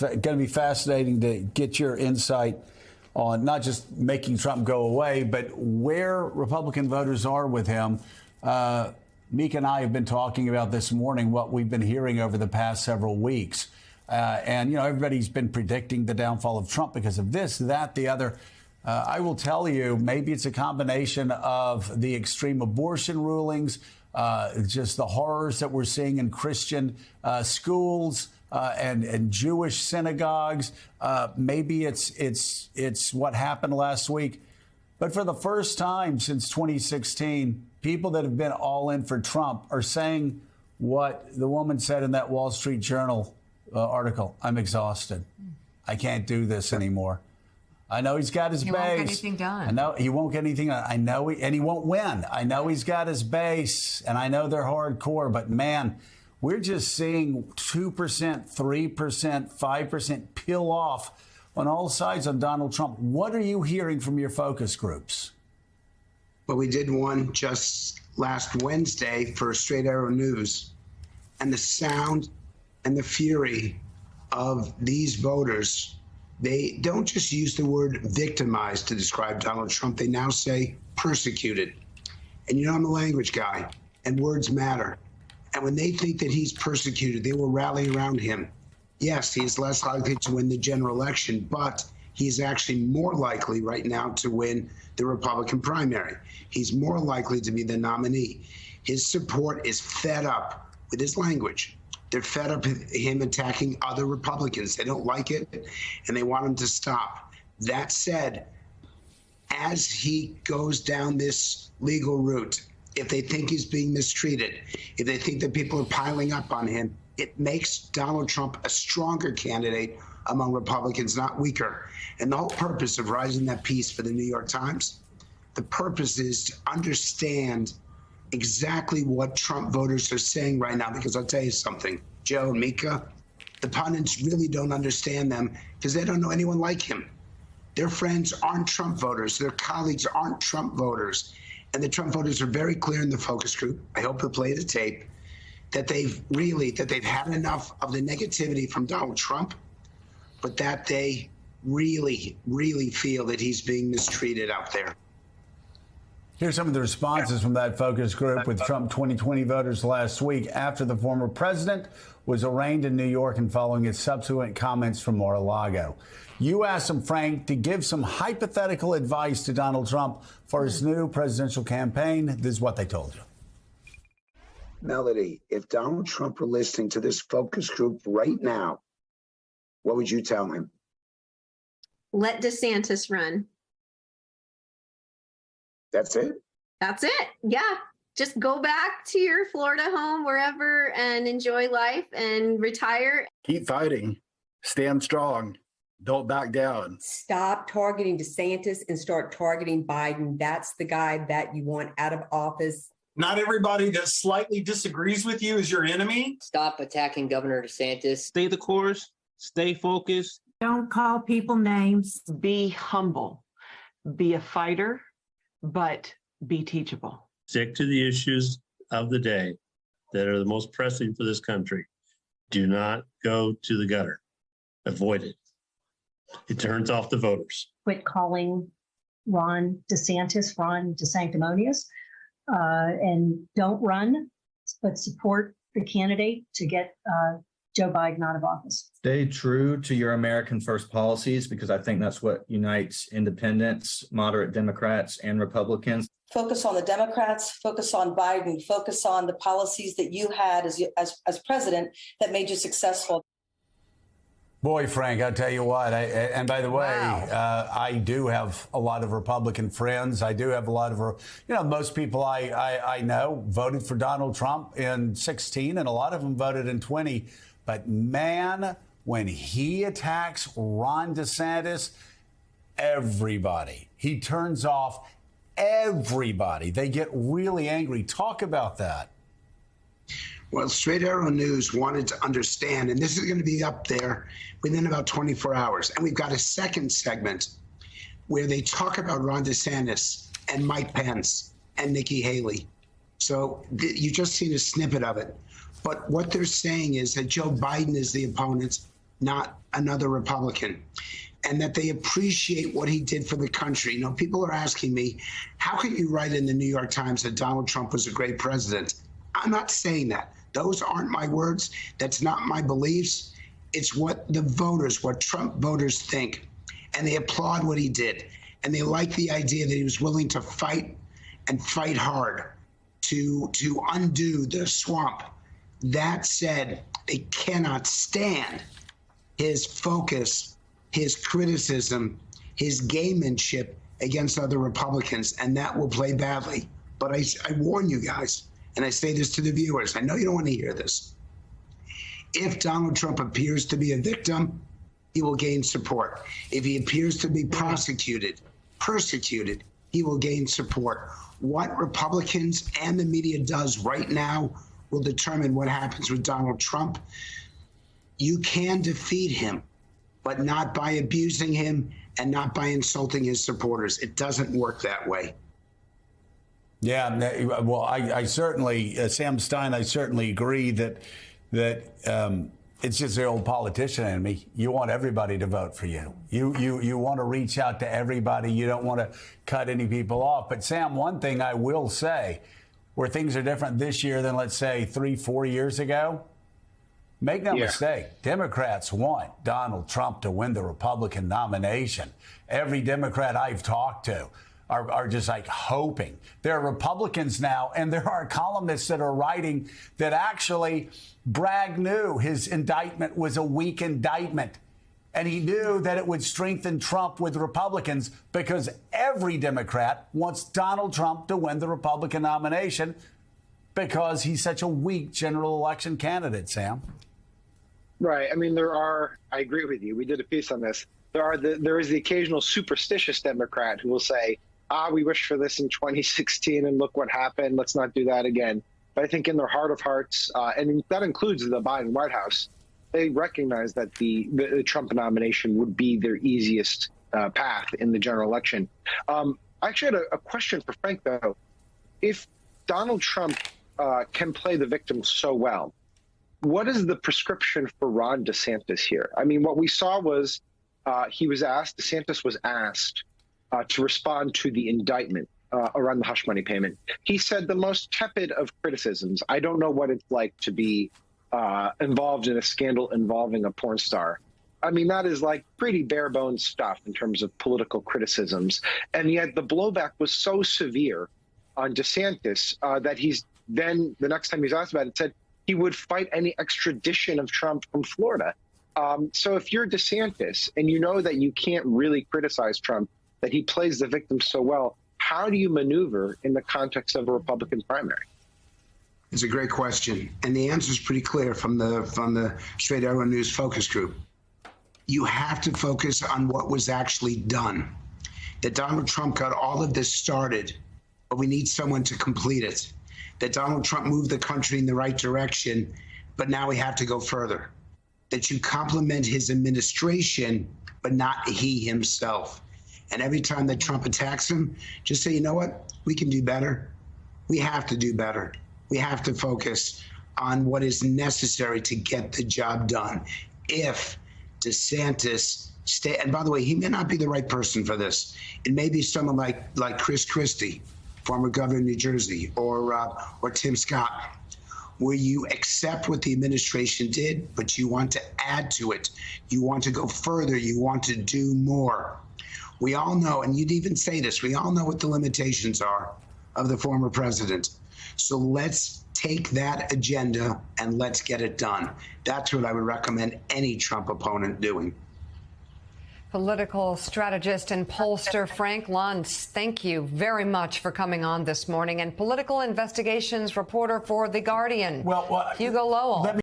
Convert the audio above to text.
It's going to be fascinating to get your insight on not just making Trump go away, but where Republican voters are with him. Mika and I have been talking about this morning what we've been hearing over the past several weeks. And, you know, everybody's been predicting the downfall of Trump because of this, that, the other. I will tell you, maybe it's a combination of the extreme abortion rulings, just the horrors that we're seeing in Christian schools and Jewish synagogues. Maybe it's what happened last week. But for the first time since 2016, people that have been all in for Trump are saying what the woman said in that Wall Street Journal article. I'm exhausted. I can't do this anymore. I know he's got his base. He won't get anything done. I know he won't get anything done. I know and he won't win. I know he's got his base, and I know they're hardcore. But man, we're just seeing 2%, 3%, 5% peel off on all sides on Donald Trump. What are you hearing from your focus groups? Well, we did one just last Wednesday for Straight Arrow News, and the sound and the fury of these voters, they don't just use the word victimized to describe Donald Trump. They now say persecuted. And you know, I'm a language guy, and words matter. And when they think that he's persecuted, they will rally around him. Yes, he is less likely to win the general election, but he's actually more likely right now to win the Republican primary. He's more likely to be the nominee. His support is fed up with his language. They're fed up with him attacking other Republicans. They don't like it, and they want him to stop. That said, as he goes down this legal route, if they think he's being mistreated, if they think that people are piling up on him, it makes Donald Trump a stronger candidate among Republicans, not weaker. And the whole purpose of writing that piece for the New York Times, the purpose is to understand exactly what Trump voters are saying right now, because I'll tell you something, Joe and Mika, the pundits really don't understand them because they don't know anyone like him. Their friends aren't Trump voters. Their colleagues aren't Trump voters. And the Trump voters are very clear in the focus group. I hope they'll play the tape that they've had enough of the negativity from Donald Trump, but that they really, really feel that he's being mistreated out there. Here's some of the responses from that focus group with Trump 2020 voters last week after the former president was arraigned in New York and following his subsequent comments from Mar-a-Lago. You asked him, Frank, to give some hypothetical advice to Donald Trump for his new presidential campaign. This is what they told you. Melody, if Donald Trump were listening to this focus group right now, what would you tell him? Let DeSantis run. That's it? That's it. Yeah. Just go back to your Florida home, wherever, and enjoy life and retire. Keep fighting. Stand strong. Don't back down. Stop targeting DeSantis and start targeting Biden. That's the guy that you want out of office. Not everybody that slightly disagrees with you is your enemy. Stop attacking Governor DeSantis. Stay the course. Stay focused. Don't call people names. Be humble. Be a fighter, but be teachable. Stick to the issues of the day that are the most pressing for this country. Do not go to the gutter. Avoid it. It turns off the voters. Quit calling Ron DeSantis Ron DeSanctimonious, and don't run, but support the candidate to get Joe Biden out of office. Stay true to your American first policies, because I think that's what unites independents, moderate Democrats, and Republicans. Focus on the Democrats, focus on Biden, focus on the policies that you had as president that made you successful. Boy, Frank, I'll tell you what, and by the way, I do have a lot of Republican friends. I do have a lot of, most people I know voted for Donald Trump in 16, and a lot of them voted in 20. But man, when he attacks Ron DeSantis, he turns off everybody. They get really angry. Talk about that. Well, Straight Arrow News wanted to understand, and this is going to be up there within about 24 hours. And we've got a second segment where they talk about Ron DeSantis and Mike Pence and Nikki Haley. So you just seen a snippet of it. But what they're saying is that Joe Biden is the opponent, not another Republican, and that they appreciate what he did for the country. You know, people are asking me, how can you write in the New York Times that Donald Trump was a great president? I'm not saying that. Those aren't my words. That's not my beliefs. It's what the voters, what Trump voters think. And they applaud what he did. And they like the idea that he was willing to fight and fight hard to undo the swamp. That said, they cannot stand his focus, his criticism, his gamemanship against other Republicans, and that will play badly. But I warn you guys, and I say this to the viewers, I know you don't want to hear this. If Donald Trump appears to be a victim, he will gain support. If he appears to be persecuted, he will gain support. What Republicans and the media does right now will determine what happens with Donald Trump. You can defeat him, but not by abusing him and not by insulting his supporters. It doesn't work that way. Yeah, well, I certainly, Sam Stein, I certainly agree that it's just the old politician in me. You want everybody to vote for you. You want to reach out to everybody. You don't want to cut any people off. But Sam, one thing I will say, where things are different this year than, let's say, 3-4 years ago, make no mistake, Democrats want Donald Trump to win the Republican nomination. Every Democrat I've talked to are just like hoping. There are Republicans now, and there are columnists that are writing that actually Bragg knew his indictment was a weak indictment. And he knew that it would strengthen Trump with Republicans because every Democrat wants Donald Trump to win the Republican nomination because he's such a weak general election candidate, Sam. Right. I mean, I agree with you. We did a piece on this. There is the occasional superstitious Democrat who will say, we wished for this in 2016 and look what happened. Let's not do that again. But I think in their heart of hearts, and that includes the Biden White House, they recognize that the Trump nomination would be their easiest path in the general election. I actually had a question for Frank, though. If Donald Trump can play the victim so well, what is the prescription for Ron DeSantis here? I mean, what we saw was DeSantis was asked to respond to the indictment around the hush money payment. He said the most tepid of criticisms. I don't know what it's like to be involved in a scandal involving a porn star. I mean, that is like pretty bare bones stuff in terms of political criticisms. And yet the blowback was so severe on DeSantis that he's then, the next time he's asked about it, said he would fight any extradition of Trump from Florida. So if you're DeSantis and you know that you can't really criticize Trump, that he plays the victim so well, how do you maneuver in the context of a Republican primary? It's a great question. And the answer is pretty clear from the Straight Arrow News focus group. You have to focus on what was actually done. That Donald Trump got all of this started, but we need someone to complete it. That Donald Trump moved the country in the right direction, but now we have to go further. That you compliment his administration, but not he himself. And every time that Trump attacks him, just say, you know what? We can do better. We have to do better. We have to focus on what is necessary to get the job done. If DeSantis and by the way, he may not be the right person for this. It may be someone like Chris Christie, former governor of New Jersey, or Tim Scott, where you accept what the administration did, but you want to add to it. You want to go further. You want to do more. We all know, and you'd even say this, we all know what the limitations are of the former president. So let's take that agenda and let's get it done. That's what I would recommend any Trump opponent doing. Political strategist and pollster Frank Luntz, thank you very much for coming on this morning. And political investigations reporter for The Guardian, Hugo Lowell.